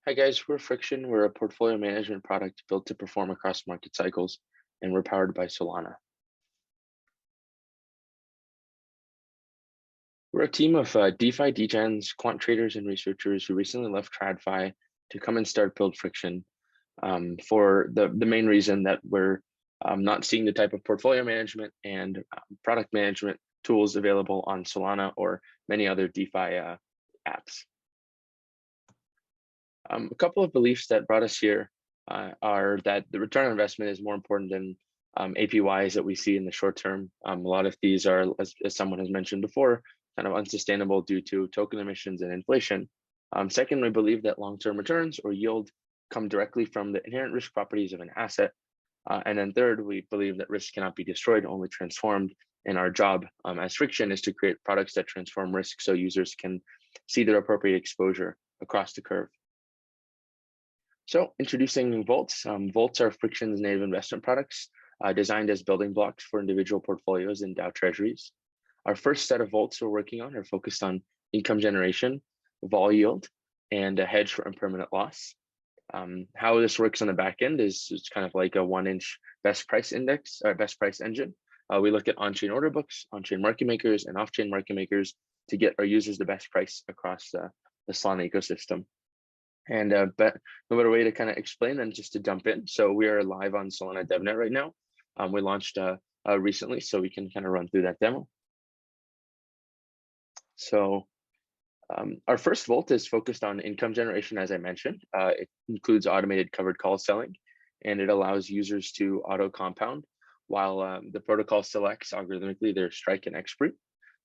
Hi guys, we're Friktion. We're a portfolio management product built to perform across market cycles, and we're powered by Solana. We're a team of DeFi, degens, quant traders, and researchers who recently left TradFi to come and start Build Friktion for the main reason that we're not seeing the type of portfolio management and product management tools available on Solana or many other DeFi apps. A couple of beliefs that brought us here are that the return on investment is more important than APYs that we see in the short term. A lot of these are, as someone has mentioned before, kind of unsustainable due to token emissions and inflation. Second, we believe that long-term returns or yield come directly from the inherent risk properties of an asset. And then third, we believe that risk cannot be destroyed, only transformed. And our job as Friktion is to create products that transform risk so users can see their appropriate exposure across the curve. So introducing Vaults. Vaults are Friktion's native investment products designed as building blocks for individual portfolios in DAO treasuries. Our first set of Vaults we're working on are focused on income generation, vol yield, and a hedge for impermanent loss. How this works on the back end is it's kind of like a 1-inch best price index or best price engine. We look at on-chain order books, on-chain market makers, and off-chain market makers to get our users the best price across the Solana ecosystem. And but no better way to kind of explain than just to jump in. So we are live on Solana DevNet right now. We launched recently, so we can kind of run through that demo. So our first Vault is focused on income generation, as I mentioned. It includes automated covered call selling, and it allows users to auto compound while the protocol selects algorithmically their strike and expiry.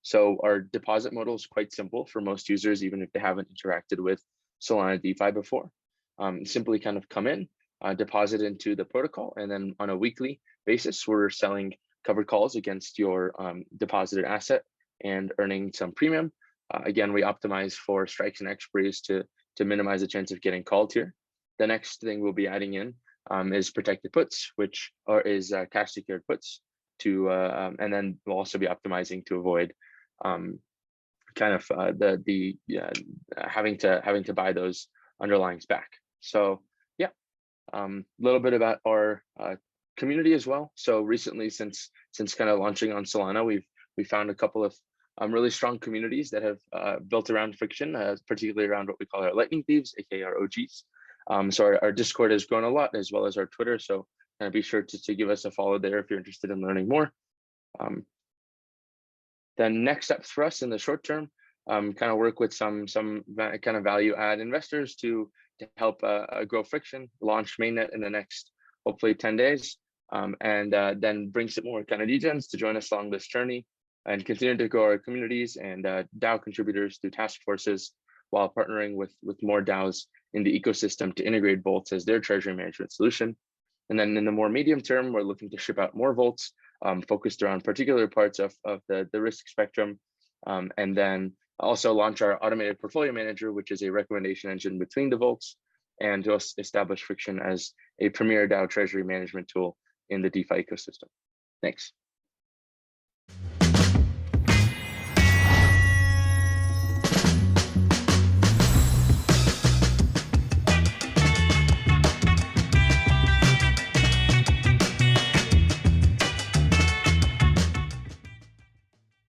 So our deposit model is quite simple for most users, even if they haven't interacted with Solana DeFi before. Simply kind of come in, deposit into the protocol, and then on a weekly basis, we're selling covered calls against your deposited asset and earning some premium. Again, we optimize for strikes and expiries to minimize the chance of getting called here. The next thing we'll be adding in is protected puts, which is cash secured puts to, and then we'll also be optimizing to avoid kind of having to buy those underlyings back. So yeah, a little bit about our community as well. So recently, since kind of launching on Solana, we found a couple of really strong communities that have built around Friktion, particularly around what we call our lightning thieves, aka our OGs. So our Discord has grown a lot, as well as our Twitter. So be sure to give us a follow there if you're interested in learning more. Then next steps for us in the short term, kind of work with some kind of value add investors to help grow Friktion, launch mainnet in the next hopefully 10 days, and then bring some more kind of degens to join us along this journey and continue to grow our communities and DAO contributors through task forces while partnering with more DAOs in the ecosystem to integrate Vaults as their treasury management solution. And then in the more medium term, we're looking to ship out more Vaults focused around particular parts of the risk spectrum, and then also launch our automated portfolio manager, which is a recommendation engine between the Vaults, and to establish Friktion as a premier DAO treasury management tool in the DeFi ecosystem. Thanks.